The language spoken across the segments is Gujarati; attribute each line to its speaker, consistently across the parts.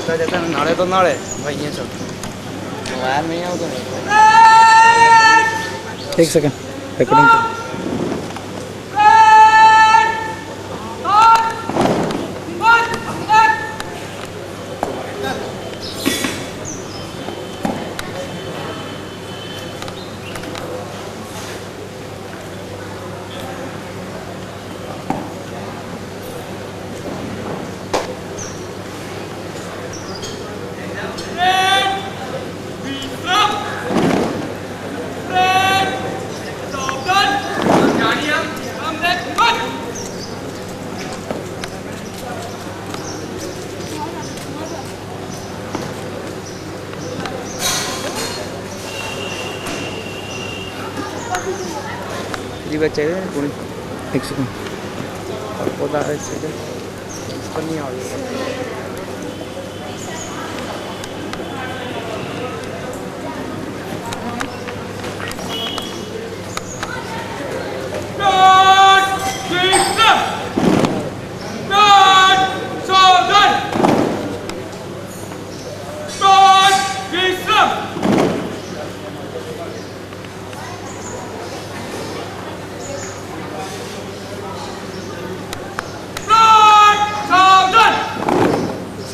Speaker 1: जता जता नड़े तो नड़े भाई ये सब वायर नहीं आवतो नहीं।
Speaker 2: एक सेकंड रिकॉर्डिंग कर।
Speaker 1: जी बच्चे पुणे
Speaker 2: एक सेकंड
Speaker 1: पता है सेकंड पर नहीं आ रही।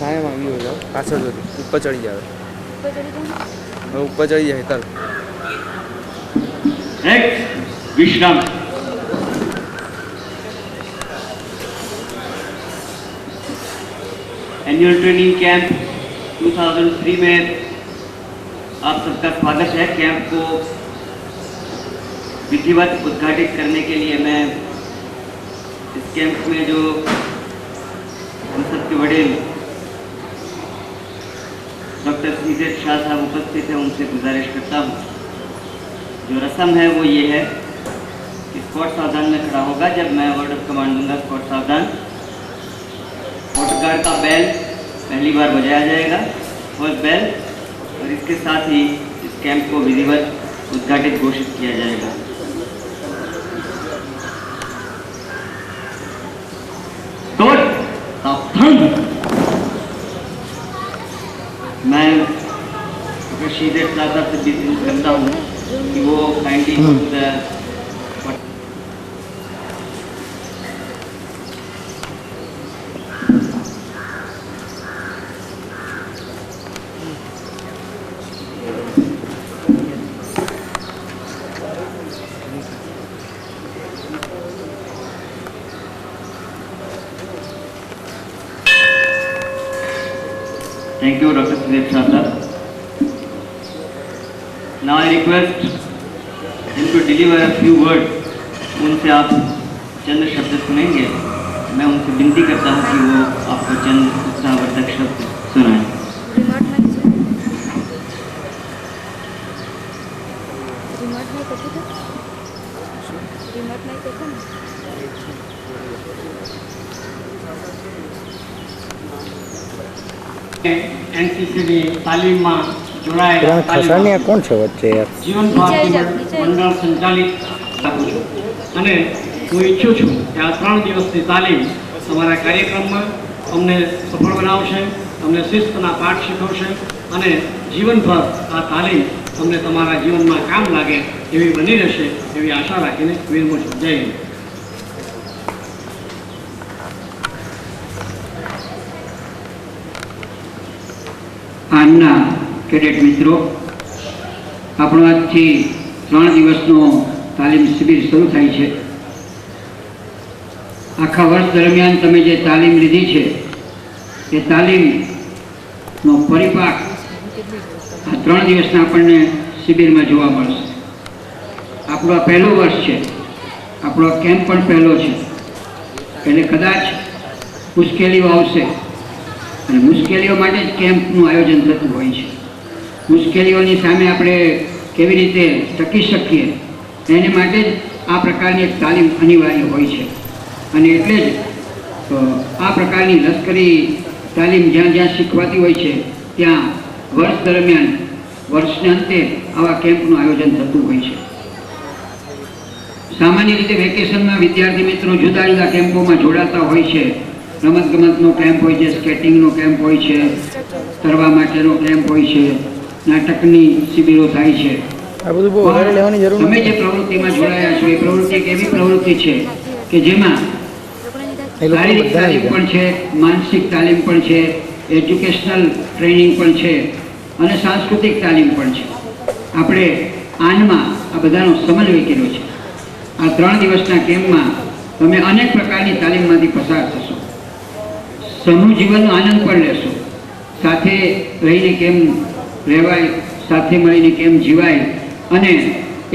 Speaker 1: साया मांगी हो जाओ पास ऊपर चढ़ी जाओ ऊपर चढ़ी जाए तल
Speaker 3: विश्राम। एनुअल ट्रेनिंग कैंप 2003 में आप सबका स्वागत है। कैंप को विधिवत उद्घाटित करने के लिए मैं इस कैंप में जो हम सबके वडील डॉक्टर सीधे शाह साहब उपस्थित हैं उनसे गुजारिश करता हूँ। जो रस्म है वो ये है कि स्क्वाड सावधान में खड़ा होगा। जब मैं वर्ड ऑफ कमांड दूंगा स्क्वाड सावधान, मोटरकार का बेल पहली बार बजाया जाएगा फर्स्ट बेल, और इसके साथ ही इस कैंप को विधिवत उद्घाटित घोषित किया जाएगा। मैं शीदे साहब से भी करता हूँ कि वो kindly Thank you, Dr. Sudhir Shah sir. Now I request him to deliver a few words. उनसे आप चंद शब्द सुनेंगे। मैं उनसे विनती करता हूँ कि वो आपको चंद उत्साहवर्धक शब्द सुनाएं।
Speaker 4: एनसीसी तालीम में जोड़ाएगा
Speaker 2: खसानिया कौन छे वच्चे यार
Speaker 4: जीवन भारती मंडल संचालित करूँ छूँ अने हूँ इच्छुं छूँ कि आ 3 दिवसनी तालीम अमरा कार्यक्रम में अमने सफल बनावशे, अमने शिस्तना पाठ शीखवशे अने जीवनभर आ तालीम अमने तमारा जीवन में काम लागे एवी बनी रहेशे एवी आशा राखीने विरमूं छूं। जय हिंद।
Speaker 3: આજના કેડેટ મિત્રો, આપણો આજથી 3 દિવસનો તાલીમ શિબિર શરૂ થાય છે। આખા વર્ષ દરમિયાન તમે જે તાલીમ લીધી છે એ તાલીમનો પરિપાક આ 3 દિવસના આપણને શિબિરમાં જોવા મળશે। આપણું આ પહેલું વર્ષ છે, આપણો કેમ્પ પણ પહેલો છે, એટલે કદાચ મુશ્કેલીઓ આવશે અને મુશ્કેલીઓ માટે જ કેમ્પનું આયોજન થતું હોય છે। મુશ્કેલીઓની સામે આપણે કેવી રીતે ટકી શકીએ એને માટે જ આ પ્રકારની એક તાલીમ અનિવાર્ય હોય છે। અને એટલે જ આ પ્રકારની લશ્કરી તાલીમ જ્યાં જ્યાં શીખવાતી હોય છે ત્યાં વર્ષ દરમિયાન વર્ષના અંતે આવા કેમ્પનું આયોજન થતું હોય છે। સામાન્ય રીતે વેકેશનમાં વિદ્યાર્થી મિત્રો જુદા જુદા કેમ્પોમાં જોડાતા હોય છે, રમતગમતનો કેમ્પ હોય છે, સ્કેટિંગનો કેમ્પ હોય છે, તરવા માટેનો કેમ્પ હોય છે, નાટકની શિબિરો થાય છે.
Speaker 2: આ બધું બહુ વધારે લેવાની જરૂર
Speaker 3: તમે
Speaker 2: નથી.
Speaker 3: જે પ્રવૃત્તિમાં જોડાયા છો એ પ્રવૃત્તિ એક એવી પ્રવૃત્તિ છે કે જેમાં
Speaker 2: એ લોકો
Speaker 3: શારીરિક
Speaker 2: બધાને
Speaker 3: તાલીમ
Speaker 2: લીધા.
Speaker 3: પણ છે, માનસિક તાલીમ પણ છે, એજ્યુકેશનલ ટ્રેનિંગ પણ છે અને સાંસ્કૃતિક તાલીમ પણ છે. આપણે આનમાં આ બધાનો સમન્વય કર્યો છે. આ 3 દિવસના કેમ્પમાં તમે અનેક પ્રકારની તાલીમમાંથી પસાર થશો. સમૂહ જીવનનો આનંદ પણ લેશો. સાથે રહીને કેમ રહેવાય, સાથે મળીને કેમ જીવાય અને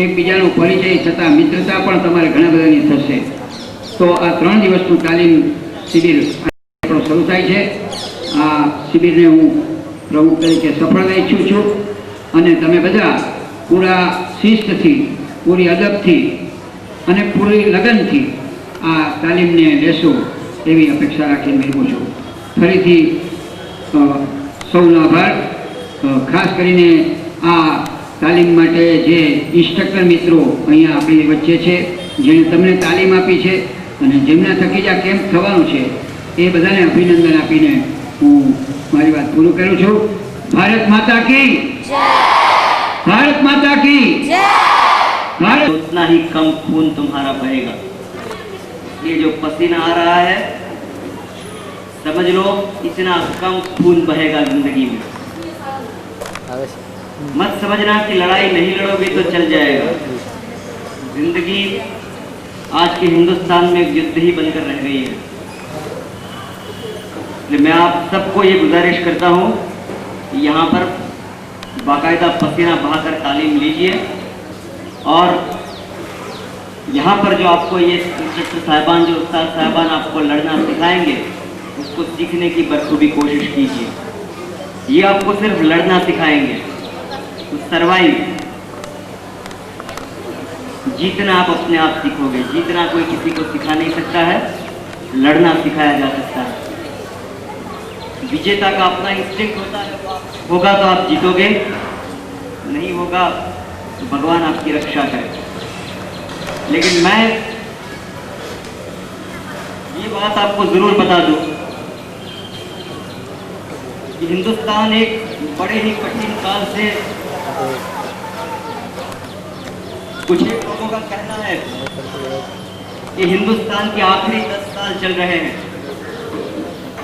Speaker 3: એકબીજાનો પરિચય થતાં મિત્રતા પણ તમારે ઘણા બધાની થશે. તો આ 3 દિવસનું તાલીમ શિબિર આપણો શરૂ થાય છે. આ શિબિરને હું પ્રમુખ તરીકે સફળ ઈચ્છું છું અને તમે બધા પૂરા શિસ્તથી, પૂરી અદબથી અને પૂરી લગનથી આ તાલીમને લેશો એવી અપેક્ષા રાખીને બેઠું છું. ફરીથી સૌનો આભાર. ખાસ કરીને આ તાલીમ માટે જે ઇન્સ્ટ્રક્ટર મિત્રો અહીંયા આપણી વચ્ચે છે, જેણે તમને તાલીમ આપી છે અને જેમના થકી જ આ કેમ્પ થવાનું છે, એ બધાને અભિનંદન આપીને હું મારી વાત પૂરું કરું છું. ભારત માતા કી જય! भारत माता की जय! भारत
Speaker 5: उतना ही कम खून तुम्हारा बहेगा. ये जो पसीना आ रहा है, समझ लो इतना कम खून बहेगा जिंदगी में. मत समझना कि लड़ाई नहीं लड़ोगे तो चल जाएगा. जिंदगी आज के हिंदुस्तान में एक युद्ध ही बनकर रह गई है. इसलिए मैं आप सबको ये गुजारिश करता हूँ कि यहाँ पर बाकायदा पसीना बहाकर तालीम लीजिए और यहाँ पर जो आपको ये इंस्ट्रक्टर साहिबान, जो उस्ताद साहिबान आपको लड़ना सिखाएंगे, उसको सीखने की बखूबी कोशिश कीजिए. ये आपको सिर्फ लड़ना सिखाएंगे, तो सर्वाइव, जीतना आप अपने आप सीखोगे. जीतना कोई किसी को सिखा नहीं सकता है, लड़ना सिखाया जा सकता है. विजेता का अपना इंस्टिंक्ट होता है, होगा तो आप जीतोगे, नहीं होगा तो भगवान आपकी रक्षा करे. लेकिन मैं ये बात आपको जरूर बता दूं कि हिंदुस्तान एक बड़े ही कठिन काल से, कुछ एक लोगों का कहना है कि हिंदुस्तान के आखिरी 10 साल चल रहे हैं.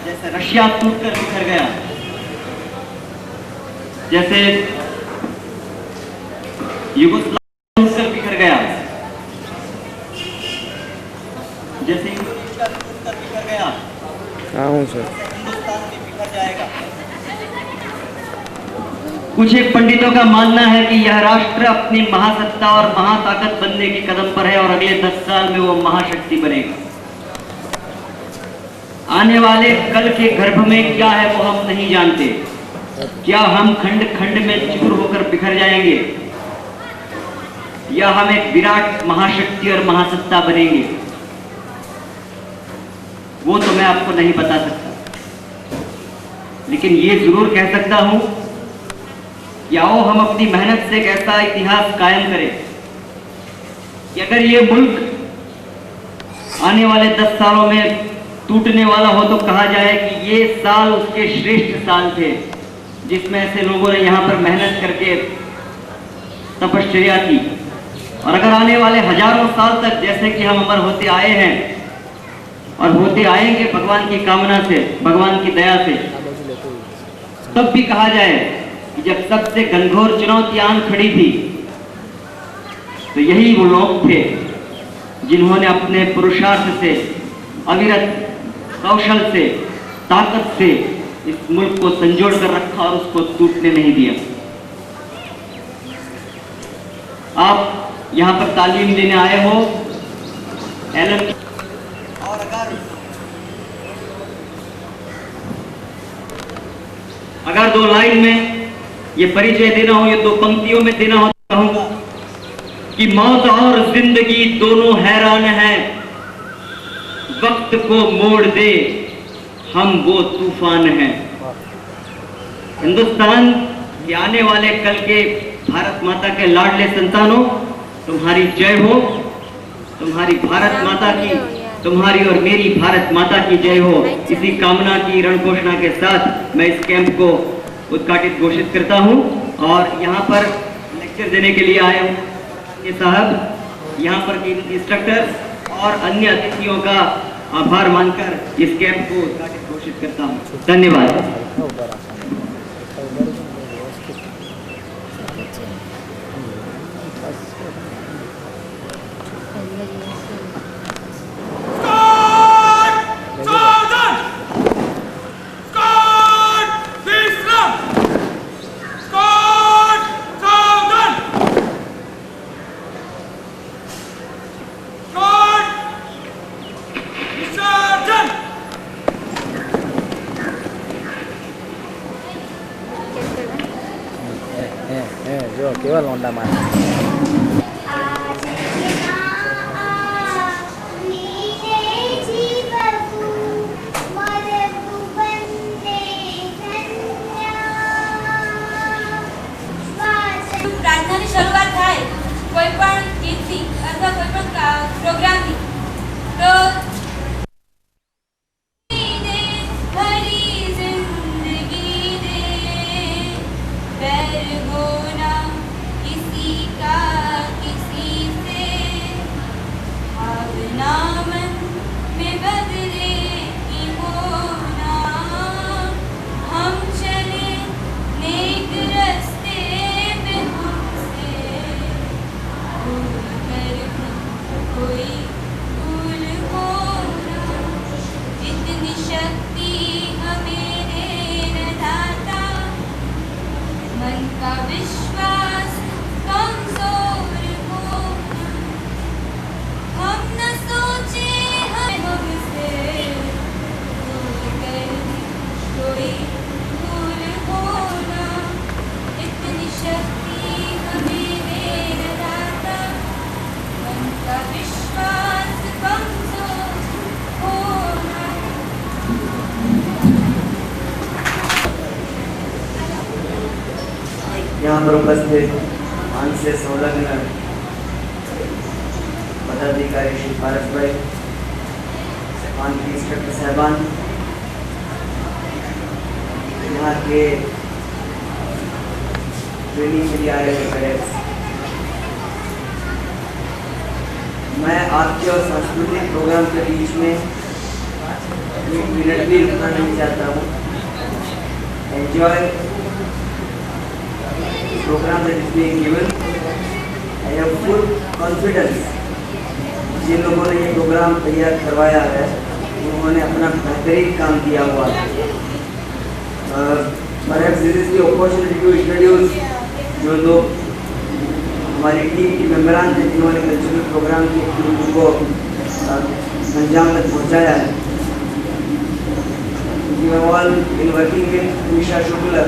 Speaker 5: जैसे रशिया टूटकर बिखर गया, जैसे युगोस्लाविया टूटकर बिखर गया, जैसे इंडोनेशिया टूटकर बिखर गया,
Speaker 1: हाँ हूँ सर.
Speaker 5: हिंदुस्तान भी बिखर जाएगा. कुछ एक पंडितों का मानना है कि यह राष्ट्र अपनी महासत्ता और महाताकत बनने के कदम पर है और अगले 10 साल में वो महाशक्ति बनेगा. आने वाले कल के गर्भ में क्या है वो हम नहीं जानते. क्या हम खंड खंड में चूर होकर बिखर जाएंगे या हम एक विराट महाशक्ति और महासत्ता बनेंगे, वो तो मैं आपको नहीं बता सकता. लेकिन ये जरूर कह सकता हूं कि आओ हम अपनी मेहनत से एक ऐसा इतिहास कायम करें कि अगर ये मुल्क आने वाले 10 सालों में टूटने वाला हो तो कहा जाए कि ये साल उसके श्रेष्ठ साल थे, जिसमें ऐसे लोगों ने यहाँ पर मेहनत करके तपश्चर्या की. और अगर आने वाले हजारों साल तक जैसे कि हम अमर होते आए हैं और होते आएंगे भगवान की कामना से, भगवान की दया से, तब भी कहा जाए कि जब सबसे घनघोर चुनौती आन खड़ी थी तो यही वो लोग थे जिन्होंने अपने पुरुषार्थ से, अविरत कौशल से, ताकत से इस मुल्क को संजोड़ कर रखा और उसको टूटने नहीं दिया. आप यहाँ पर तालीम लेने आए हो एलन, और अगर 2 लाइन में ये परिचय देना हो, ये 2 पंक्तियों में देना हो, कहूंगा कि मौत और जिंदगी दोनों हैरान हैं, वक्त को मोड़ दे हम वो तूफान हैं. हिंदुस्तान के आने वाले कल के भारत माता के लाडले संतानों, तुम्हारी जय हो. तुम्हारी भारत माता की तुम्हारी और मेरी भारत माता की जय हो, इसी कामना की रण घोषणा के साथ मैं इस कैंप को उद्घाटित घोषित करता हूं। और यहाँ पर लेक्चर देने के लिए आए ये साहब, यहाँ पर के इंस्ट्रक्टर और अन्य अतिथियों का आभार मानकर इस कैंप को उद्घाटित घोषित करता हूँ। धन्यवाद।
Speaker 2: જો કેવા લોંડા મારે
Speaker 6: પ્રાર્થનાની શરૂઆત થાય કોઈ પણ ગીતથી અથવા કોઈ પણ પ્રોગ્રામથી તો विश्वास कमजोर हो, हम न सोचे हमसे दूर कर कोई भूल होना, इतनी शक्ति हमें दे न दाता, मन का विश्वास कमजोर होना।
Speaker 7: यहाँ पर उपस्थित मान से संलग्न पदाधिकारी श्री पारस भाई, मान की इंस्पेक्टर साहबान, यहाँ के ट्रेनिंग के लिए आए हुए कैडेट्स, मैं आपके और सांस्कृतिक प्रोग्राम के बीच में एक मिनट भी रुकना नहीं चाहता हूँ। Enjoy program that is being given. I have full confidence जिन लोगों ने ये प्रोग्राम तैयार करवाया है उन्होंने अपना बेहतरीन काम किया हुआ है। Perhaps this is the opportunity to introduce जो लोग हमारी टीम की मेंबरान थे जिन्होंने कल्चरल प्रोग्राम की टीम को अंजाम तक पहुँचाया है। We are all in working with निशा शुक्ला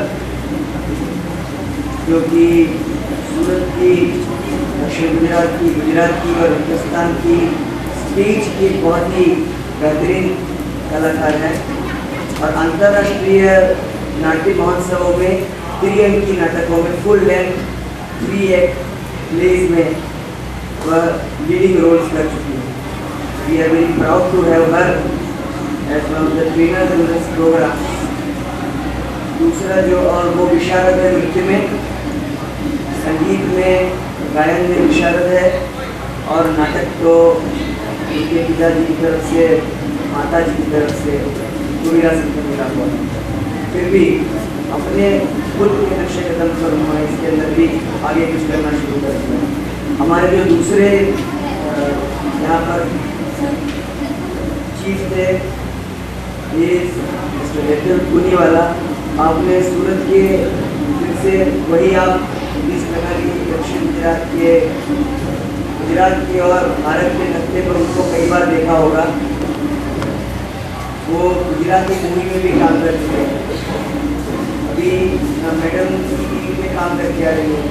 Speaker 7: जो कि सूरत की, दक्षिण गुजरात की और हिंदुस्तान की स्टेज की बहुत ही बेहतरीन कलाकार है और अंतर्राष्ट्रीय नाट्य महोत्सवों में 3 अंकी नाटकों में फुल लेंथ 3 एक्ट प्लेज में वह लीडिंग रोल्स कर चुकी है। We are very proud to have her as one of the trainers in this program. दूसरा जो और वो विशारद है नृत्य में, संगीत में, गायन में विशारद है और नाटक तो उनके पिताजी की तरफ से, माता जी की तरफ से विरासत में मिला हुआ है। फिर भी अपने खुद के नक्शे कदम पर उन्होंने इसके अंदर भी आगे कुछ करना शुरू कर दिया। हमारे जो दूसरे यहाँ पर चीफ थे ये मिस्टर पुनीवाला, आपने सूरत के फिर से वही आप इस प्रकार की दक्षिण गुजरात के और भारत के नक्शे पर उनको कई बार देखा होगा। वो गुजराती मूवी में भी काम कर चुके हैं, अभी मैडम की टीम में काम करके आ रही है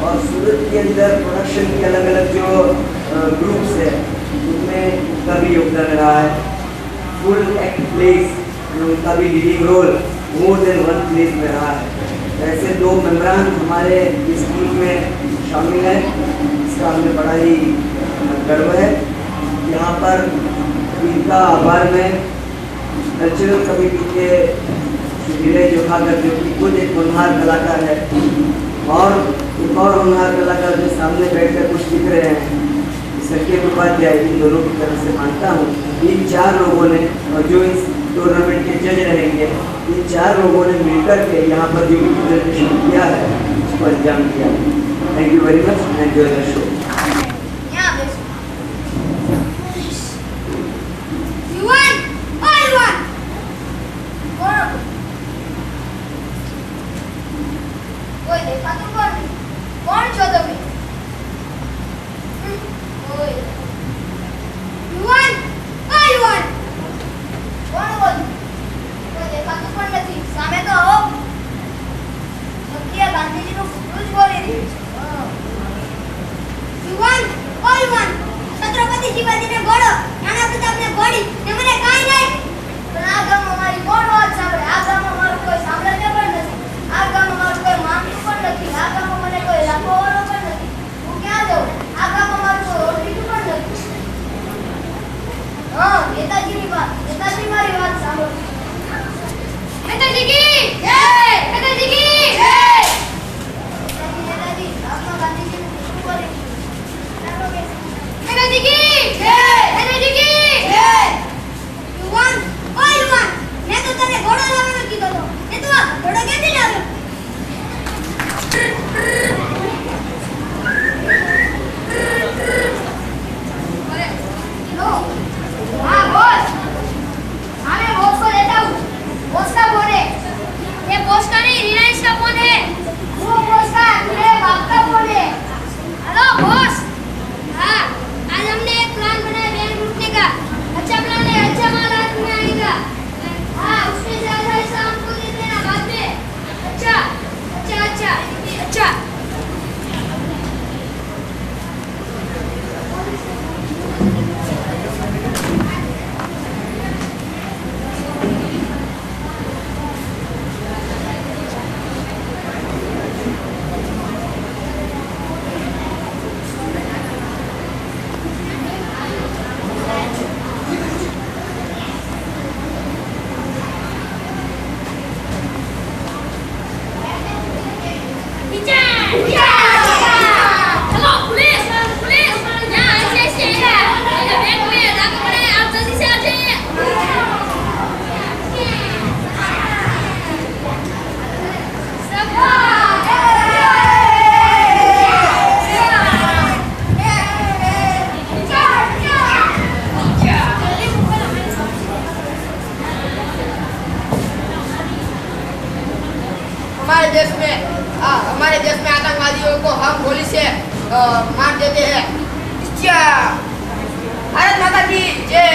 Speaker 7: और सूरत के अंदर प्रोडक्शन के अलग अलग जो ग्रुप्स है उनमें उनका भी योगदान रहा है। फुल एक्ट प्लेस उनका भी leading role more than 1 place में रहा है। ऐसे 2 मेंबरान हमारे इस टीम में शामिल हैं, इसका हमें बड़ा ही गर्व है। यहाँ पर इनका आभार मैं कल्चरल कमेटी के विजय जोखागर जो कि खुद एक होनहार कलाकार है और एक और होनहार कलाकार जो सामने बैठकर कुछ लिख रहे हैं संकेत उपाध्याय, इन दोनों की तरफ से मानता हूँ। इन 4 लोगों ने और जो इस टूर्नामेंट के जज रहेंगे, इन 4 लोगों ने मिलकर के यहाँ पर जो प्रेजेंटेशन किया है उसको अंजाम दिया। Thank you very much, enjoy the show.
Speaker 6: कौन છો તમે? યુવાન કોણ બોલ? કોઈ દેખાતું પણ નથી. સામે તો આવો. નક્કી ગાંધીજીનું પુત્રું જ બોલી રહ્યું છે. યુવાન છત્રપતિ શિવાજીને ઘોડો, નાના પ્રતાપને ઘોડી, ને મને કાંઈ નહીં. પણ આ ગામમાં મારી કોણ વાત સાંભળે? આ ગામમાં મારું કોઈ સાંભળે પણ નથી. આ ગામમાં મારું કોઈ માનતું પણ નથી. આ ગામમાં મને કોઈ લખવાનો પણ નથી. હું ક્યાં જાઉં? આ ગામમાં મારું કોઈ ઓળખીતું પણ નથી. હા, નેતાજી મારી વાત સાંભળો. નેતાજી કી જય! નેતાજી કી જય! નેતાજી આપના ગાંધીજીનું પુત્રું બોલે. નેતાજી કી જય! નેતાજી કી જય! યુવાન મેં તો તને ઘોડો લાવવાનો કીધો હતો. ને તું આ ઘોડો ક્યાંથી લાવ્યો? हाँ बॉस, हमें बॉस को देता हूँ। बॉस का फोन है। ये बॉस का नहीं, रिलायंस का फोन है। वो बॉस का मेरे बाप का फोन है। Hello boss. हाँ, आज हमने एक प्लान बनाया बैंक लूटने का। अच्छा प्लान है, अच्छा माल हाथ में आएगा। हाँ, उसमें से आधा हिस्सा हमको दे देना बाद में। अच्छा।
Speaker 8: हमारे देश में आतंकवादियों को हम गोली से मार देते हैं। भारत माता की जय,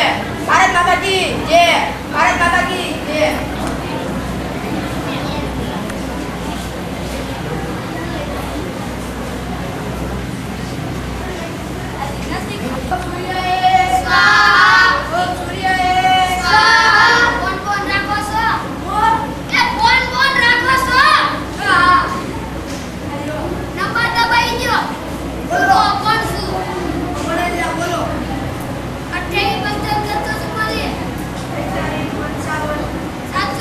Speaker 8: भारत माता की जय, भारत माता की जय।
Speaker 6: बोलो 28 75 744 744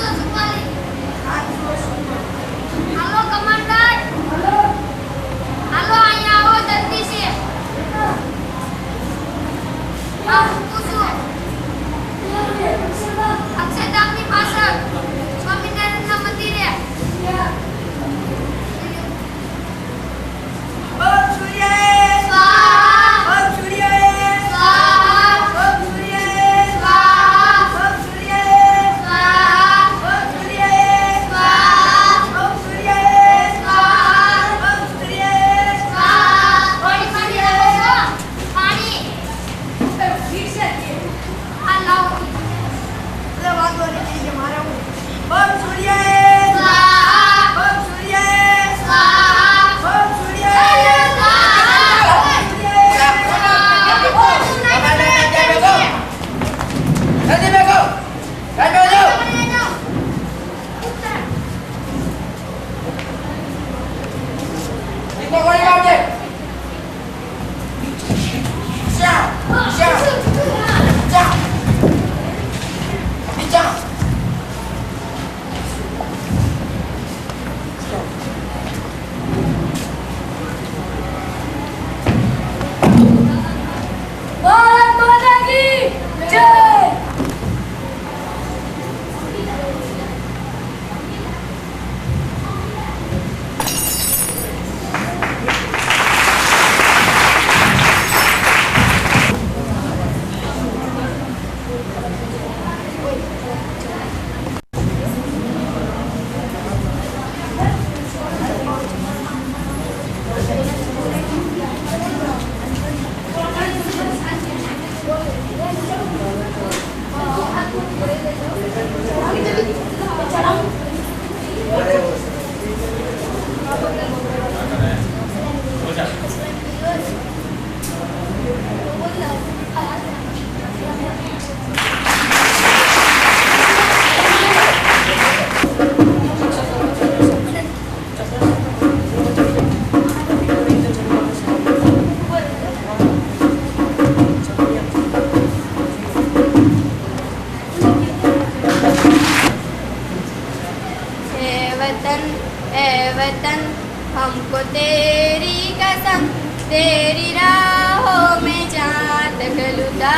Speaker 6: तेरी राहों में जहाँ तक लुटा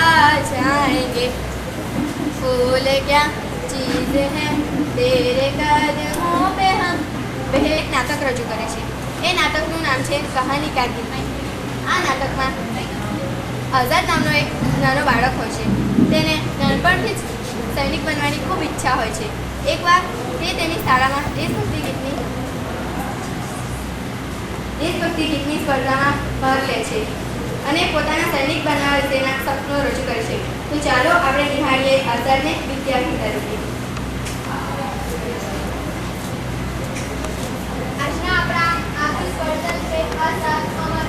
Speaker 6: जाएंगे फूल क्या चीज है तेरे कदमों पे हम બે એક નાટક રજૂ કરે છે એ નાટકનું નામ છે કહાની કારગિલ આ નાટકમાં આઝાદ નામનો એક નાનો બાળક હોય છે તેને નાનપણથી જ સૈનિક બનવાની ખૂબ ઈચ્છા હોય છે એકવાર તે તેની શાળામાં દેશભક્તિ ગીતની સ્પર્ધામાં ભાગ લે છે અને પોતાના સૈનિક બનવા વિશેના સપનો રજૂ કરે છે તો ચાલો આપણે નિહાળીએ આઝાદને વિદ્યાર્થી તરીકે આજના આપણા આખરી સ્પર્ધક છે આઝાદ અમર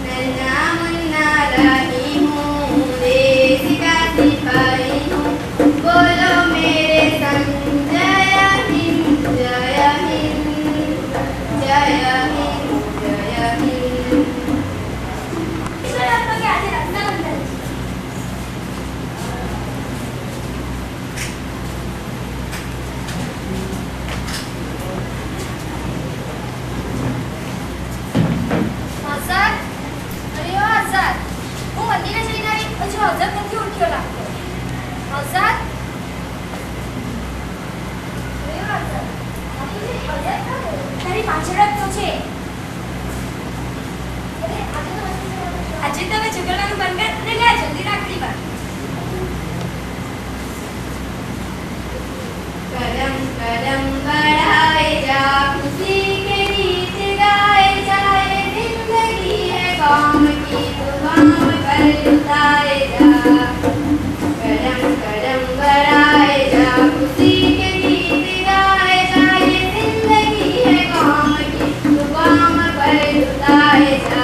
Speaker 6: नन्ना मुन्ना रही हूँ देश का सिपाही हूँ बोलो मेरे संग जय हिंद जय हिंद जय हिंद जय हिंद। आजाद अरे ओ आजाद હું મંદિરે જઈને આવી હજુ આઝાદ નથી ઉઠ્યો લાગતો આઝાદ અરે ઓ આઝાદ આઝાદ તારી પાછળ જ તો છે અરે આજે તમે ઝઘડાનું બંધ કર અને લે જલ્દી રાખડી બાંધ कदम कदम बढ़ाए जा खुशी के गीत गाए जाए जिंदगी है कौम की तो काम कर लुटाए जा कदम कदम बढ़ाए जा खुशी के गीत गाए जाए जिंदगी है कौम की तो काम कर लुटाए जा।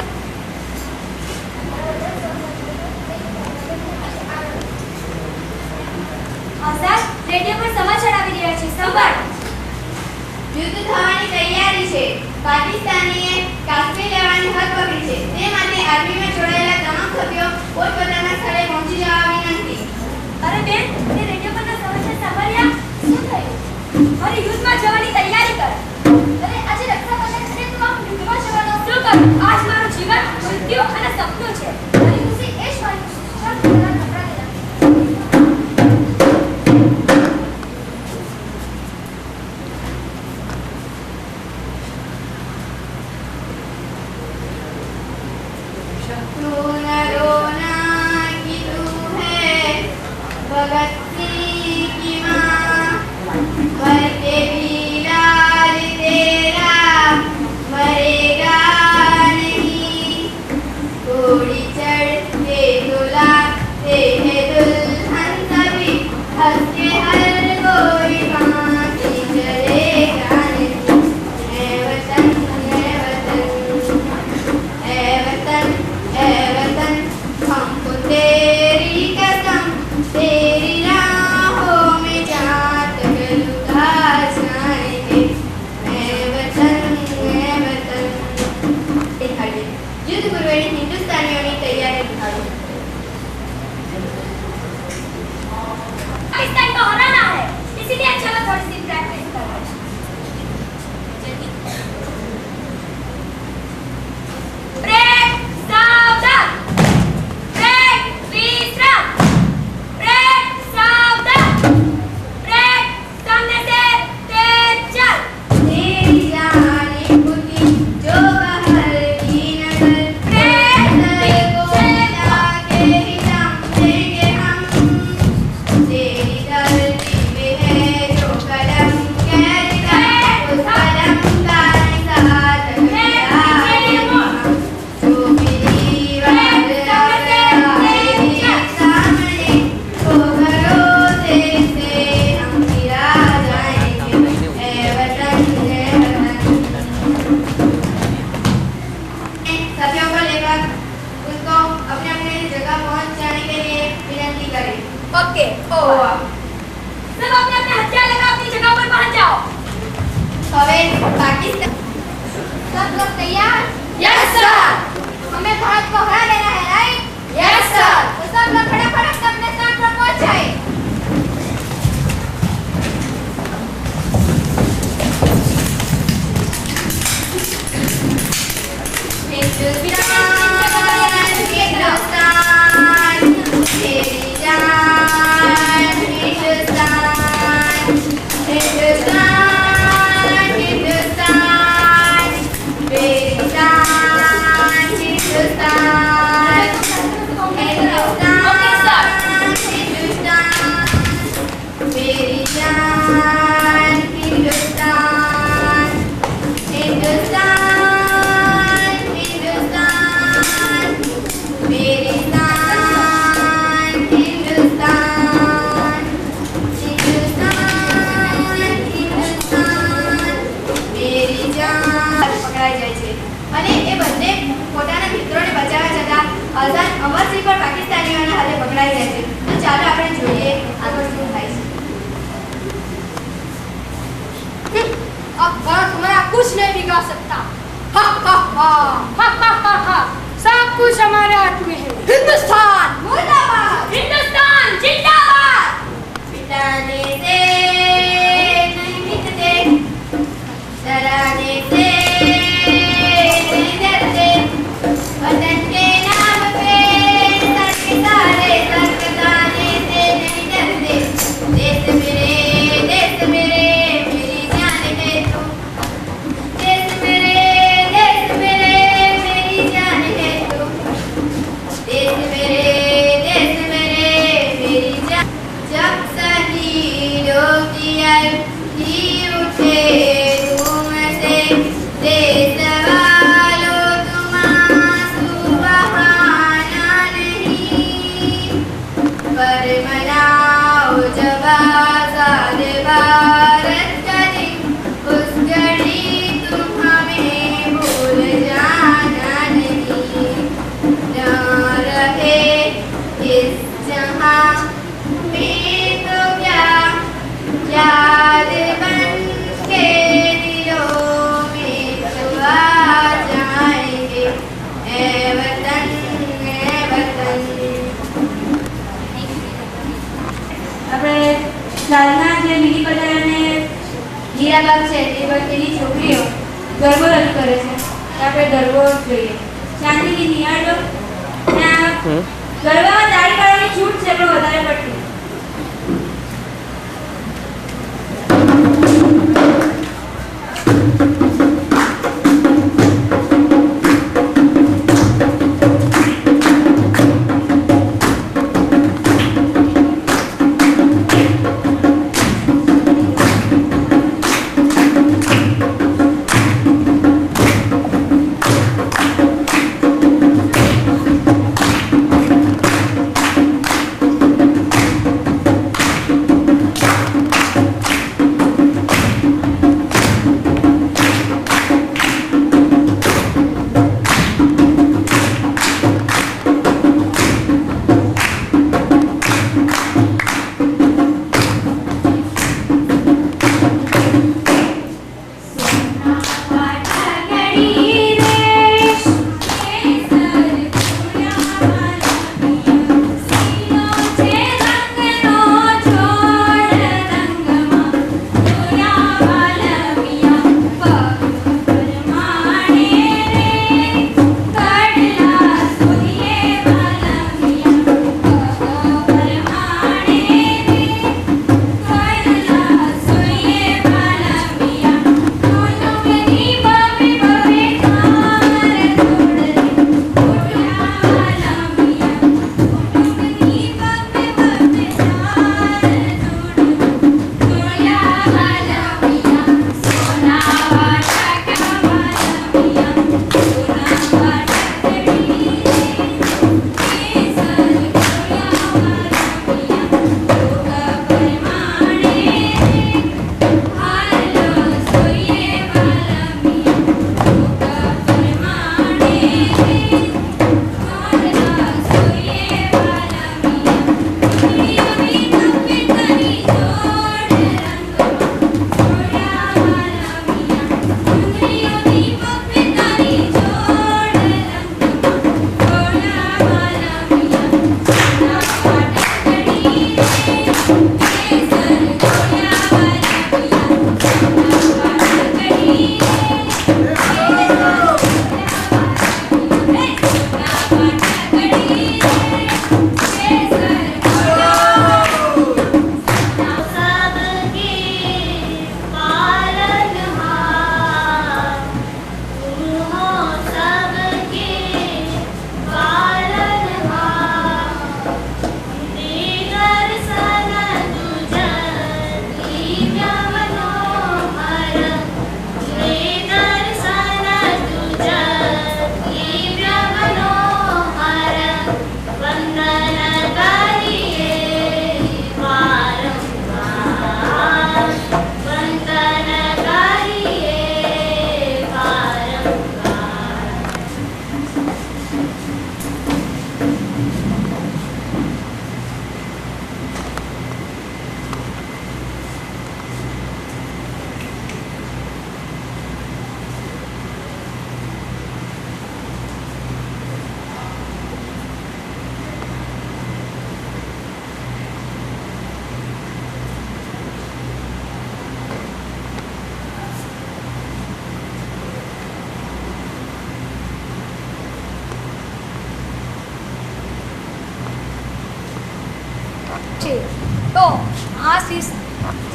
Speaker 6: आजाद रेडियो पर समाचार આવી રહ્યા છે સંભાળ યુદ્ધ થવાની તૈયારી છે પાકિસ્તાનીએ કાશ્મીર લેવાની હદ પકડી છે તે માટે આર્મીમાં જોડાયેલા તમામ સભ્યો પોતપોતાના સ્થળે પહોંચી જવા વિનંતી। અરે બેન તે રેડિયો પરના સમાચાર સાંભળ્યા શું થયું અરે યુદ્ધમાં જવાની તૈયારી કર અરે આજે રક્ષાબંધન છે તું આમ યુદ્ધમાં જવાનો શું કર આજ મારું જીવન મૃત્યુ અને સપનું છે અરે ખુશી એ જ મારી ચાલ થોડા કપડા લઈ रोना रोना कि तू है भगत सिंह की माँ मर के भी लाल तेरा मरेगा नहीं कोई अब भारत हमारा कुछ नहीं बिगाड़ सकता। हा हा हा
Speaker 9: हा हा हा हा, सब कुछ हमारे हाथ में है।
Speaker 6: हिंदुस्तान मुर्दाबाद,
Speaker 9: हिंदुस्तान जिंदाबाद।
Speaker 6: मिटाने से नहीं मिटते, डराने से नहीं डरते, वतन के नाम पे सर के तारे सरकताने से नहीं डरते। देश मेरे मेरी जान है तू। देश मेरे मेरी जान है तू। देश मेरे मेरी जान। जब शहीदों की अर्जी उठे धूम से, देश वालों तुम आंसू बहाना नहीं, पर मनाओ जब आजाद भारत का दिन, उस घड़ी तुम हमें भूल जाना नहीं। ना रहे इस जहां में तो क्या, याद बन के दिलों में तो आ जाएंगे। ऐ वतन ऐ वतन।
Speaker 9: આપણે લાલના જે મિની બજાર અને હીરાબાગ છે તે વચ્ચેની છોકરીઓ ગરબો રજૂ કરે છે. તો આપણે ગરબો જોઈએ. શાંતિથી નિહાળો. ગરબામાં તાળી પાડવાની છૂટ છે પણ વધારે પડતી.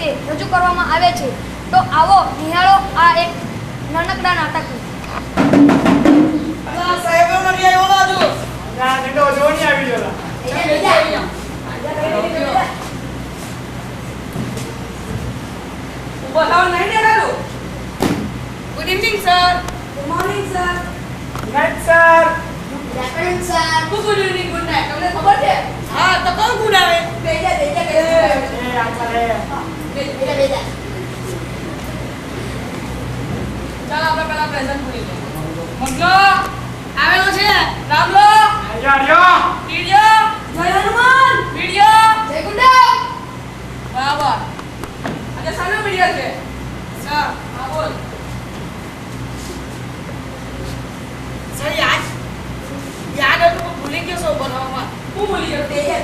Speaker 6: વચ્ચે રજૂ કરવામાં આવે છે. તો આવો નિહાળો આ એક નાનકડા નાટક.
Speaker 8: Good evening sir.
Speaker 9: Good morning sir.
Speaker 8: Night sir.
Speaker 6: વ્યાકરણ sir.
Speaker 8: Good evening good night. તમને ખબર છે? હા તો કોણ ગુડ આવે? બેજા ચાલો આપણે પહેલા પ્રેઝન્ટ કરી લઈએ. મંગલો આવેલો છે. રામલો આર્યો ટીડિયો
Speaker 9: જય હનુમાન.
Speaker 8: વિડિયો
Speaker 6: જય ગુંડા.
Speaker 8: બરાબર. આજે સાનો વિડિયો છે? સર હા બોલ. સર યાદ હતું પણ ભૂલી ગયો છો બનાવવામાં. હું ભૂલી ગયો? બેજા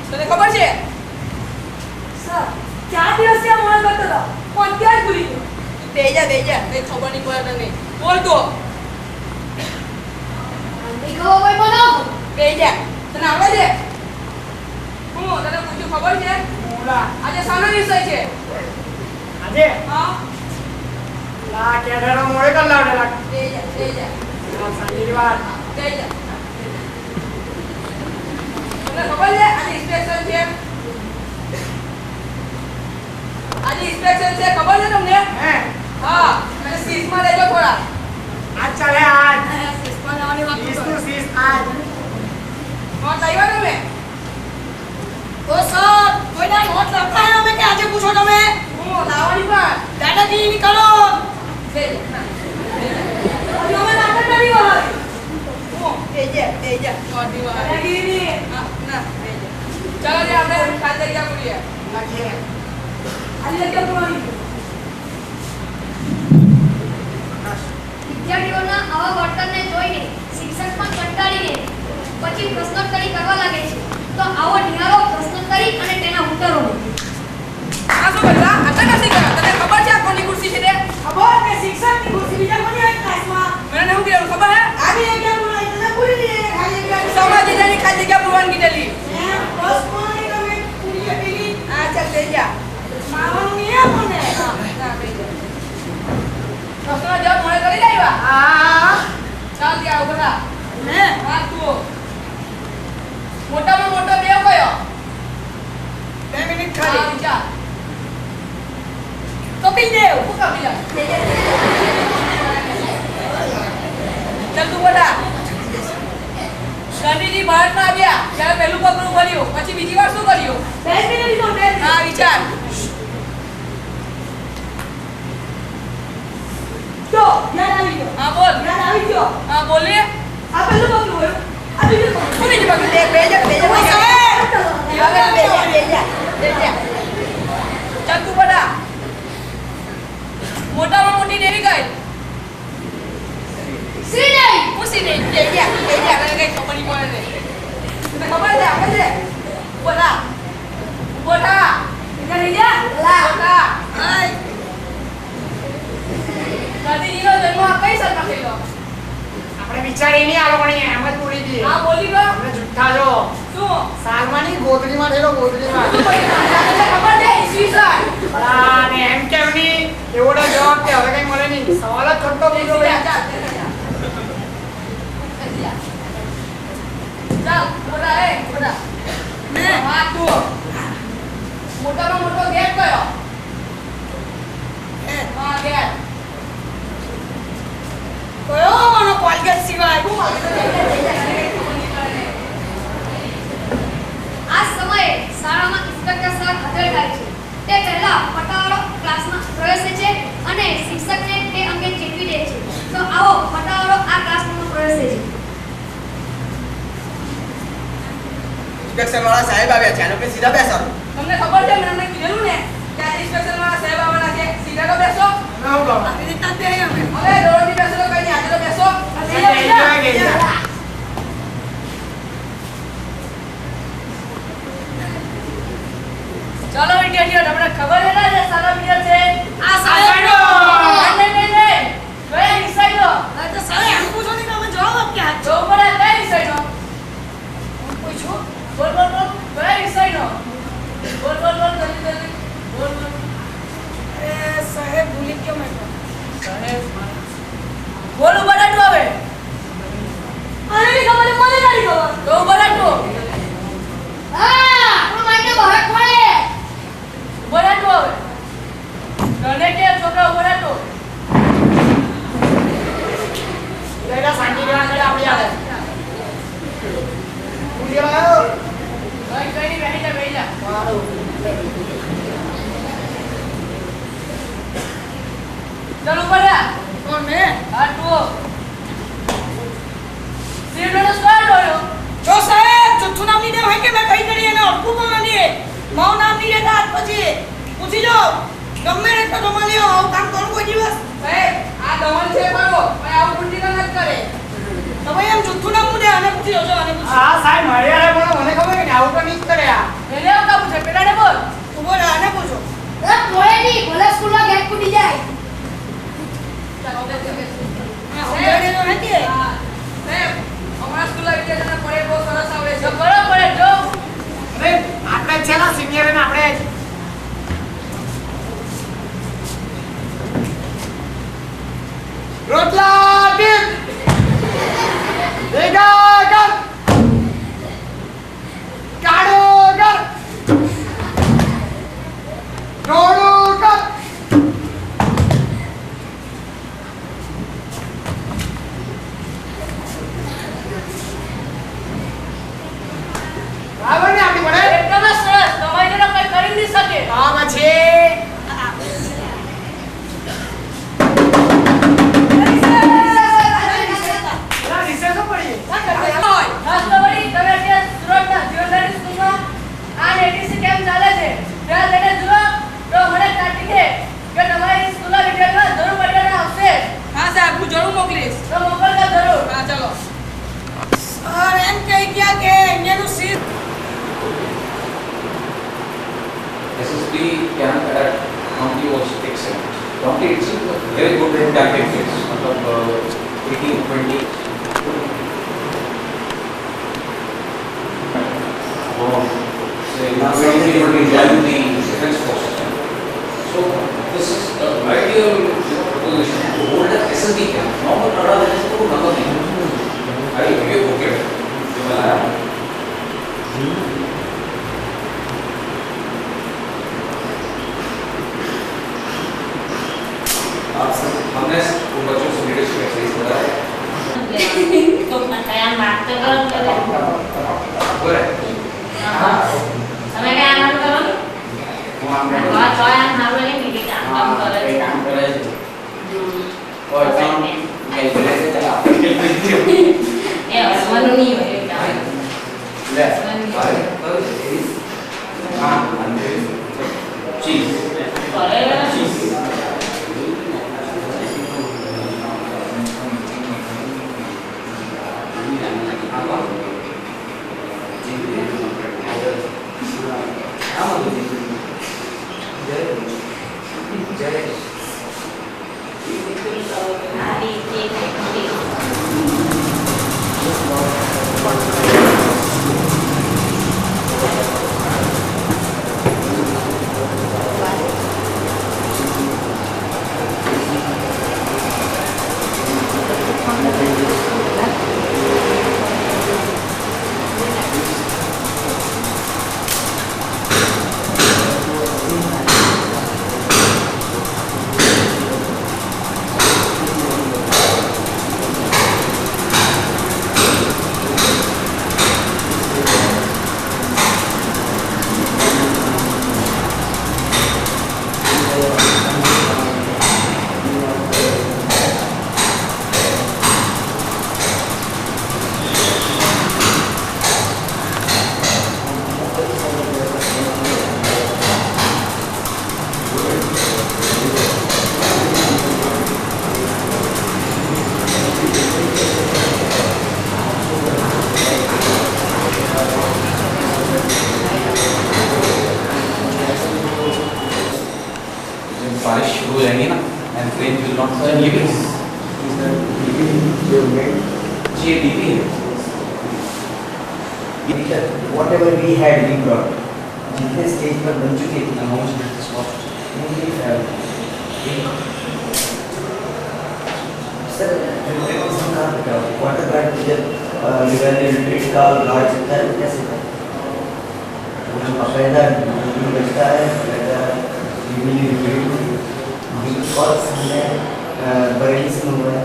Speaker 8: તને ખબર છે?
Speaker 9: સર 4 દિવસથી આ મોડો કરતો હતો પણ અત્યારે જ ભૂલી ગયો.
Speaker 8: બેજા કઈ ખબર નહીં પડે તને. બોલ તો
Speaker 6: નહીં કહો કોઈ બોલો.
Speaker 8: બેજા તને આવડે છે? હું તને પૂછ્યું ખબર છે? આજે શાનો વિષય છે?
Speaker 4: આજે
Speaker 8: હા
Speaker 4: લા કેડરો મોડે કર લાવડેલા
Speaker 8: બેજા
Speaker 4: સાંજની વાત
Speaker 8: બેજા તમને ખબર છે આજે ઇન્સ્પેક્શન છે? આજે ઇન્સ્પેક્શન છે ખબર છે તમને?
Speaker 4: હે
Speaker 8: હા અને સીસમાં લેજો થોડા.
Speaker 4: આજ ચાલે આજ
Speaker 8: સીસમાં લેવાની વાત
Speaker 4: સીસ
Speaker 8: કરો.
Speaker 4: નું સીસ આજ
Speaker 8: નોટ લાવ્યા તમે? તો સર કોઈના નોટ લખતા હે અમે કે આજે પૂછો તમે? હું લાવવાની પણ દાદાગીરી ની કરો.
Speaker 9: હજુ અમે નાટક કરી હોય.
Speaker 8: હું બેજા નોટ ની વાત.
Speaker 9: દાદાગીરી.
Speaker 8: ના ચાલો જે આપણે ખાલી જગ્યા પૂરીએ.
Speaker 4: લાગીએ
Speaker 9: આજે કેમ કરવાની?
Speaker 6: વિદ્યાર્થીઓના આવા વર્તનને જોઈને શિક્ષક પણ કંટાળીને પછી પ્રશ્નોત્તરી કરવા લાગે છે. તો આવો નિહાળો પ્રશ્નોત્તરી અને તેના ઉત્તરો.
Speaker 8: આ શું કર્યું? આ નથી કર્યું. તને ખબર છે આ કોની ખુરશી છે તે?
Speaker 9: ખબર કે શિક્ષકની ખુરશી બીજા કોની હોય ક્લાસમાં?
Speaker 8: મને એવું કીધું ખબર હે?
Speaker 9: આવી જગ્યા બોલાવી તને પૂરી દીધી ખાલી જગ્યા.
Speaker 8: સમાજ જગ્યાની ખાલી જગ્યા પૂરવાની કીધેલી.
Speaker 9: બસ કોની તમે પૂરી આપેલી?
Speaker 8: આ ચાલ બેજા.
Speaker 9: માવાનું નિયમ મને.
Speaker 8: પ્રશ્નનો જવાબ મને કરી લાવ્યા?
Speaker 9: હા.
Speaker 8: ચાલ ત્યાં ઉભા થા.
Speaker 9: ને
Speaker 8: હા તું મોટામાં મોટો દેવ કયો?
Speaker 4: 2 મિનિટ
Speaker 8: હા
Speaker 4: ખાલી
Speaker 8: વિચાર. કપિલ દેવ. હું કપિલ દેવ? ચાલ તું બોલા. ગાંધીજી ભારતમાં આવ્યા ત્યારે પહેલું પગલું ભર્યું પછી બીજી વાર શું કર્યું?
Speaker 9: 2 મિનિટ તો 2 મિનિટ.
Speaker 8: હા વિચાર.
Speaker 9: જો યાદ આવી ગયો.
Speaker 8: હા બોલ.
Speaker 9: યાદ આવી ગયો.
Speaker 8: હા બોલે.
Speaker 9: આ પહેલું પગલું હોય. આ બીજું પગલું.
Speaker 8: શું બીજું પગલું? બેજા ચાલ તું બોલા. મોટામાં મોટી દેવી કઈ?
Speaker 6: શ્રીદેવી.
Speaker 8: હું શ્રીદેવી. બેજા મને કઈ ખબર નહીં પડે. તને ખબર છે આપણે છે? બોલા બોલા
Speaker 9: બીજા
Speaker 8: બોલા. ગાંધીજીનો જન્મ કઈ સાલમાં થયેલો?
Speaker 4: આપણે વિચારી નહીં આ લોકોની એમ જ પૂરી દી
Speaker 8: હા બોલી ગયો.
Speaker 4: આપણે જુઠ્ઠા છો
Speaker 8: શું?
Speaker 4: સાલમાં નહીં ગોદડીમાં થયેલો ગોદડીમાં
Speaker 8: તને ખબર છે ઈસવીસન?
Speaker 4: અને એમ કેમ નહીં એવોડો જવાબ કે હવે કઈ મળે નહીં સવાલ જ ખોટો કીધો
Speaker 8: ચાલ બોલા એ બોલા. હા તું મોટામાં મોટો ગેપ કયો? હા ગેપ કયો? મને કોલગેટ સિવાય
Speaker 6: આ સમયે શાળામાં ઇન્સ્પેક્ટર સર હાજર થાય છે. તે પહેલા પટાવાળો ક્લાસમાં પ્રવેશે છે અને શિક્ષકને તે અંગે ચેતવી દે છે. તો આવો પટાવાળો આ ક્લાસમાં પ્રવેશે છે.
Speaker 7: ઇન્સ્પેક્શન વાળા સાહેબ આવ્યા છે આનો કે સીધા બેસાડો.
Speaker 8: તમને ખબર છે મેં તમને કીધેલું ને કે આજે ઇન્સ્પેક્શન વાળા સાહેબ આવવાના છે. સીધા તો બેસો.
Speaker 4: ના હું કહું
Speaker 8: આવી રીતના જ બેહી અમે. હવે દોડથી બેસો તો કઈ નહીં. આજે તો બેસો. ચાલો વિદ્યાર્થીઓ તમને ખબર છે ને જે સારા વિદ્યાર્થી છે આ સાહેબનો નહીં કયા વિષયનો?
Speaker 9: તો સાહેબ એમ પૂછો ને તમે જવાબ આપ્યા.
Speaker 8: જો પડે કયા વિષયનો? હું પૂછું બોલ કયા વિષયનો? બોલ જલ્દી બોલ चल ऊपर आ कौन मैं आ तू सीट में स्टार्ट हो जो साहेब जुठू नाम नहीं दे है के मैं कही करी है ना अटकू बोलना नहीं है माऊ नाम नहीं लेता आज પછી પૂછી જો ગમે રે તો જમા લ્યો આવું કામ કરું કોઈ દિવસ સાહેબ આ દમન છે કરો ભાઈ આવું ગુંડી ન કરે તો ભાઈ એમ જુઠ્ઠું નામ મુદે આને પૂછી જો આને પૂછી હા સાહેબ મારી આરે પણ મને ખબર કે આવું તો નહીં કરે આ એને આવું કા પૂછે પેલાને બોલ તું બોલ આને પૂછો
Speaker 6: એ બોલે નહીં બોલે સ્કૂલમાં ગેટ ફૂટી જાય
Speaker 8: ચાલો દે દે તો નથી સાહેબ અમારા સ્કૂલના વિદ્યાર્થીઓને પડે બહુ સરસ આવડે છે બરાબર પડે જો અરે આપણે છેલા સિનિયર ને આપણે રોટલા ટીપ ભેગા કર કાઢો કર જોડો કર બરાબર ને આપણી પડે એકદમ સરસ તમારી જોડે કઈ કરી નહીં શકે હા પછી
Speaker 10: SSB Cannon Cadet County was excellent. County itself was very good in tactics. मतलब 18-20. Say, very able to value the defense forces. So this is the ideal proposition to hold an SSB camp. Normal Nada is to nothing. I will give you okay. हमने उन बच्चों से लीडरशिप एक्सरसाइज बताया
Speaker 9: तो कया मारते करो
Speaker 10: बोले हां
Speaker 9: તમે કયા કામ કરો
Speaker 10: હું આમને
Speaker 9: વાત હોય આમ હારું નહીં કે કામ કરે છે
Speaker 10: और काम मैं बोले से चला
Speaker 9: એ અસવાનું નહીં હોય કામ
Speaker 10: ले हां चीज
Speaker 9: કરે
Speaker 10: चीज बारिश शुरू हो जाएगी ना and train will not leaving G DP
Speaker 7: whatever we had we brought जितने स्टेज पर बन चुके थे सर वाटर गार्ड जब रिट्रीट का गार्ड चलता है कैसे बकायदा बचता है और बरेली से हुआ है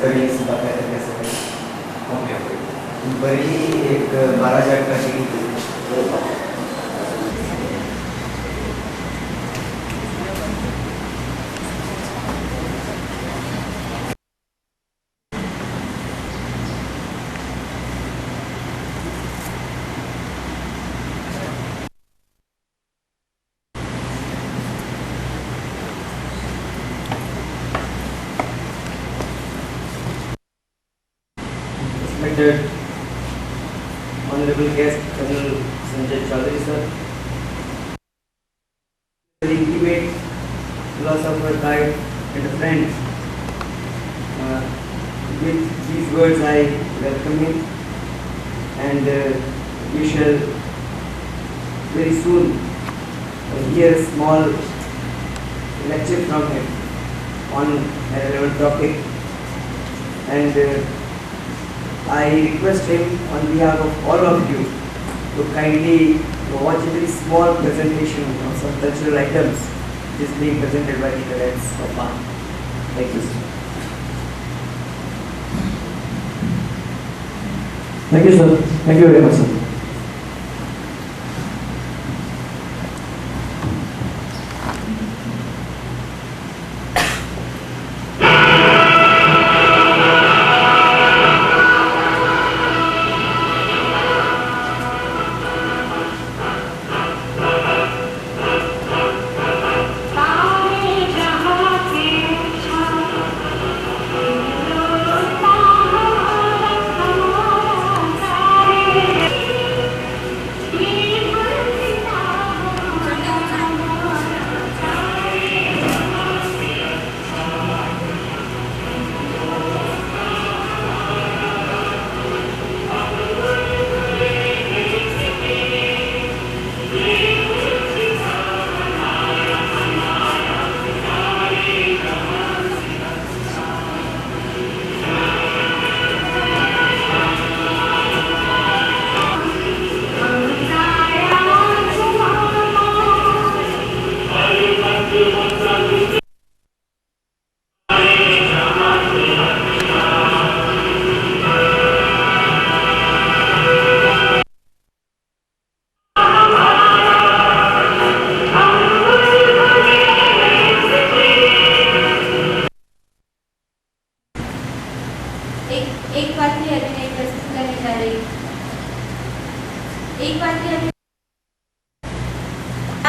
Speaker 7: बरेली से बकायदा कैसे बरेली एक 12,000 का ticket respected honorable guest Colonel Sanjay Chaudhary sir, very intimate philosopher, guide and a friend. With these words I welcome him, and we shall very soon hear a small lecture from him on a relevant topic, and I request him on behalf of all of you to kindly watch a very small presentation of some cultural items which is being presented by the cadets of MAN. Thank you, sir.
Speaker 11: Thank you, sir. Thank you very much, sir.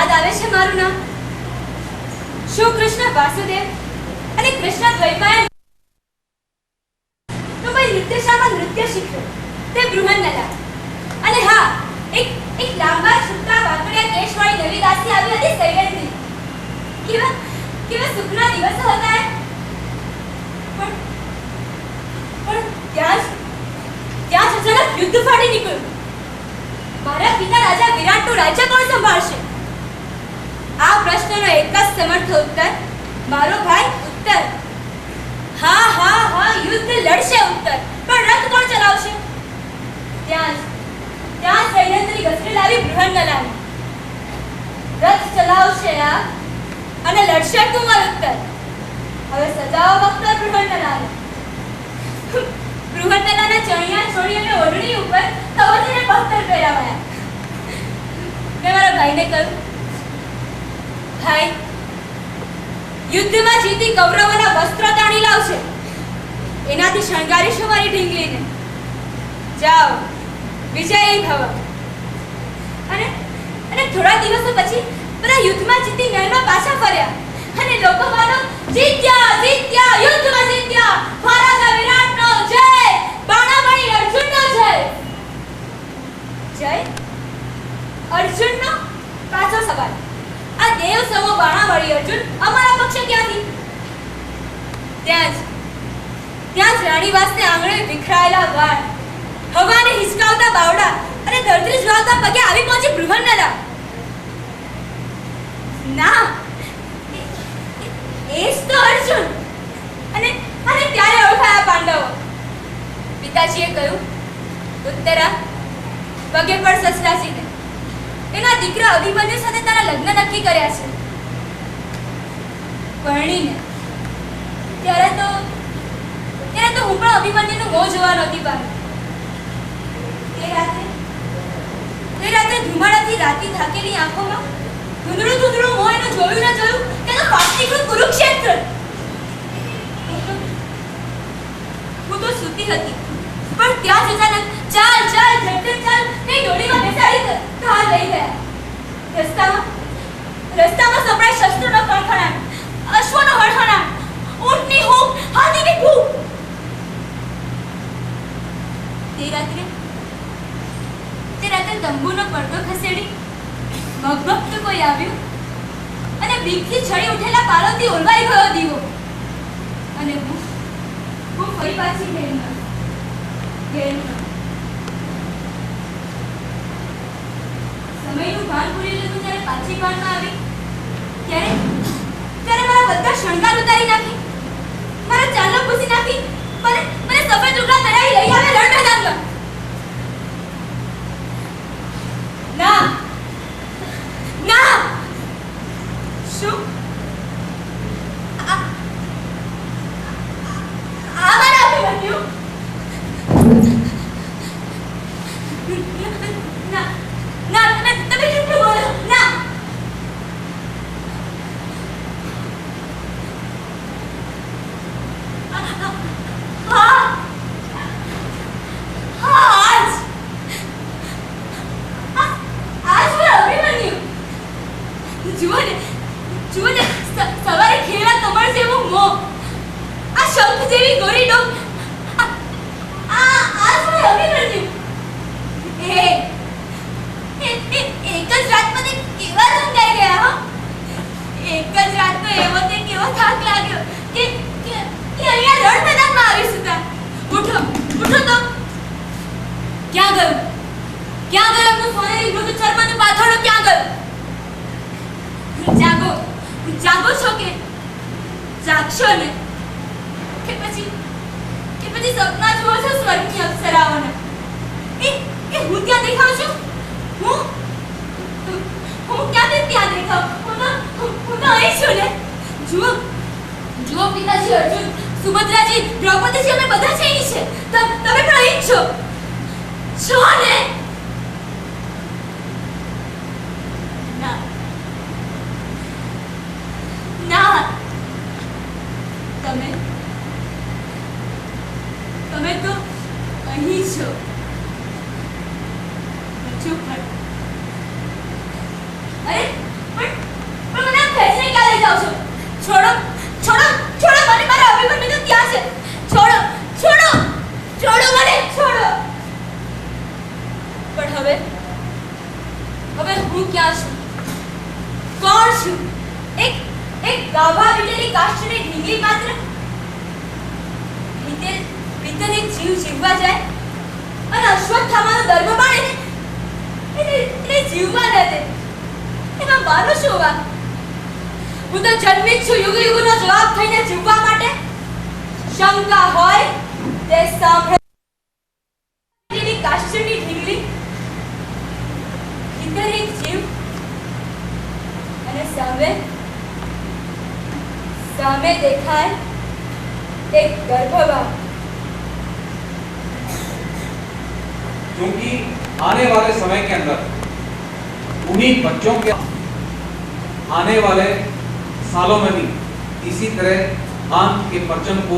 Speaker 9: યાદ આવે છે મારું નામ શું કૃષ્ણ વાસુદેવ અને કૃષ્ણ દ્વૈપાયન તો કોઈ નૃત્યશાળામાં નૃત્ય શીખ્યું તે બૃહન્નલા અને હા એક લાંબા છૂટા વાંકડિયા કેશવાળી નવી દાસી આવી હતી સૈલેન્ડની કેવા સુખના દિવસો હતા પણ ત્યાં અચાનક યુદ્ધ ફાટી નીકળ્યું મારા પિતા રાજા વિરાટનું રાજ્ય કોણ સંભાળશે આ પ્રશ્નનો એક જ સમર્થ ઉત્તર મારો ભાઈ ઉત્તર હા યુદ્ધ લડશે ઉત્તર પણ રથ કોણ ચલાવશે ત્યાં સૈન્યની ગસરી લાવી બૃહન્નલાની રથ ચલાવશે આ અને લડશે કુમાર ઉત્તર હવે સજાવો વખત બૃહન્નલાને બૃહન્નલાના ચણિયા ચોળી અને ઓઢણી ઉપર કવચને બખ્તર પહેરાવાયા મેં મારા ભાઈને કહ્યું ભાઈ યુદ્ધમાં જીતી કૌરવોના વસ્ત્ર તાણી લાવશે એનાથી શણગારીશું મારી ઢીંગલીને જાઓ વિજયી ભવ અને થોડા દિવસો પછી બધા યુદ્ધમાં જીતી મહેલમાં પાછા ફર્યા અને લોકો માનો જીત્યા યુદ્ધમાં જીત્યા મહારાજા વિરાટનો જય બાણામણી અર્જુનનો જય અર્જુનનો પાછો સવાલ આ દેવ સમો બાણામણી અર્જુન અમારા પક્ષે ક્યાંથી ત્યાં જ રાણીવાસને આંગણે વિખરાયેલા વાળ હવાને હિસકાવતા બાવડા અને ધરતી જ્વાળતા પગે આવી પહોંચી બૃહન્નલા ના એ જ તો અર્જુન અને ત્યારે ઓળખાયા પાંડવો પિતાજીએ કહ્યું ઉત્તરા પગે પડ સસરાજીને એના દીકરા અભિમન્યુ સાથે તારા લગ્ન નક્કી કર્યા છે પરણીને ત્યારે તો હું પણ અભિમન્યુનું મોં જોવા નહોતી પામી તે રાત્રે ધુમાડાથી રાતી થાકેલી આંખોમાં ધૂંધળું મોં એનું જોયું ન જોયું કે તો ફાટી નીકળ્યું કુરુક્ષેત્ર હું તો સૂતી હતી પણ ત્યાં જ અચાનક ચાલ ઝડપથી ચાલ તે ડોલીમાં બેસાડી ધાર લઈ ગયા રસ્તામાં સંભળાય શસ્ત્રોનો ખણખણાટ અશ્વનો હણહણાટ ઊંટની હૂંફ હાથીની ભૂખ તે પડદો ખસેડી ભગભગ તો કોઈ આવ્યું અને બીકથી છળી ઉઠેલા પાલોથી ઓલવાઈ ગયો દીવો અને હું ફરી પાછી ઘેરમાં સમયનું ભાન ભૂલી લીધું જ્યારે પાછી ભાનમાં આવી ત્યારે મારા બધા શણગાર ઉતારી નાખી મારા ચાલો ભૂસી નાખી મને સફેદ લુગડા પહેરાવી લઈ આવે રણ મેદાનમાં ના ના શું આમારા અભિમન્યુ ના ના તમે જૂઠું બોલો ના જુઓ ને સવારે ખેલા કમળ જેવો મોં આ શંખ જેવી ગોરી ડોક આ શું અભિમન્યુ એક જ રાતમાં તે કેવા રંગાઈ ગયા હો એક જ રાતનો એવો તે કેવો થાક લાગ્યો કે અહીંયા રણ મેદાનમાં આવી સુતા ઉઠો તો ક્યાં ગયો એમનું સોનેરી મૃદુ ચર્મનું પાથરણું ક્યાં ગયું જાગો છો કે જાગશો ને કે પછી સપના જુઓ છો સ્વર્ગની અપ્સરાઓને એ હું ત્યાં દેખાઉં છું હું ક્યાંથી ત્યાં દેખાઉં હું તો અહીં છું ને જુઓ પિતાજી અર્જુન સુભદ્રાજી દ્રૌપદીજી અમે બધા જ અહીં છે તમે પણ અહીં છો ને ના તમે તો અહીં છો ચૂપ કર અરે પણ મને આ ખેંચીને ક્યાં લઈ જાઓ છો છોડો મને મારા અભિમન્યુ તો ત્યાં છે છોડો મને છોડો પણ હવે હું ક્યાં છું કોણ છું એક ગાભા વીટેલી કાષ્ઠની ઢીંગલી માત્ર પ્રીતન એક જીવ જીવવા જાય અને અશ્વત્થામાનો દર્ભ બાળે એને જીવવા ન દે એમાં મારું શું વાંક હું તો જન્મી છું યુગનો જવાબ થઈને જીવવા માટે શંકા હોય તે સાંભળે કાષ્ઠની ઢીંગલી પ્રીતન એક જીવ અને સામે देखाए एक गर्भवास
Speaker 10: क्योंकि आने वाले समय के अंदर उन्हीं बच्चों के आने वाले सालों में भी इसी तरह आंख के परचम को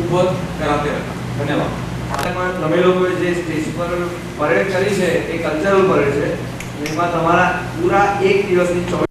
Speaker 10: उपलब्ध कराते रहना। धन्यवाद।
Speaker 7: તમે લોકોએ જે સ્ટેજ પર પરેડ કરી છે એ કલ્ચરલ પરેડ છે એમાં તમારા પૂરા એક દિવસની 24